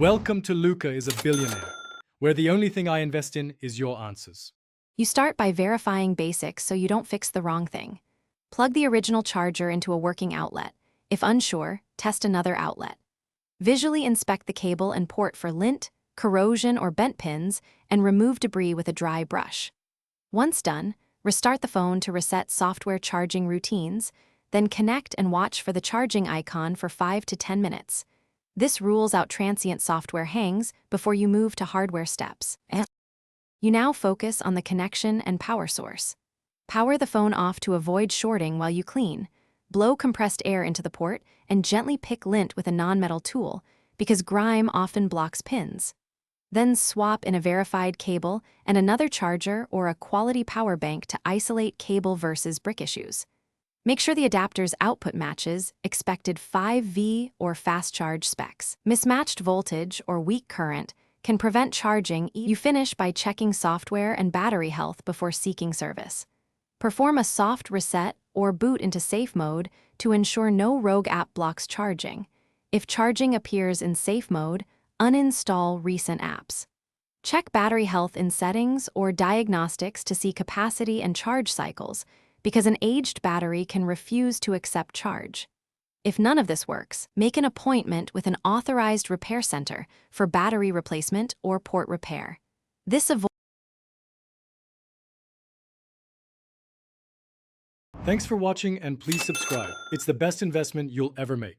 Welcome to Luca is a Billionaire, where the only thing I invest in is your answers. You start by verifying basics so you don't fix the wrong thing. Plug the original charger into a working outlet. If unsure, test another outlet. Visually inspect the cable and port for lint, corrosion, or bent pins, and remove debris with a dry brush. Once done, restart the phone to reset software charging routines, then connect and watch for the charging icon for 5 to 10 minutes. This rules out transient software hangs before you move to hardware steps. You now focus on the connection and power source. Power the phone off to avoid shorting while you clean. Blow compressed air into the port and gently pick lint with a non-metal tool because grime often blocks pins. Then swap in a verified cable and another charger or a quality power bank to isolate cable versus brick issues. Make sure the adapter's output matches expected 5V or fast charge specs. Mismatched voltage or weak current can prevent charging. You finish by checking software and battery health before seeking service. Perform a soft reset or boot into safe mode to ensure no rogue app blocks charging. If charging appears in safe mode, uninstall recent apps. Check battery health in settings or diagnostics to see capacity and charge cycles, because an aged battery can refuse to accept charge. If none of this works, make an appointment with an authorized repair center for battery replacement or port repair. Thanks for watching and please subscribe. It's the best investment you'll ever make.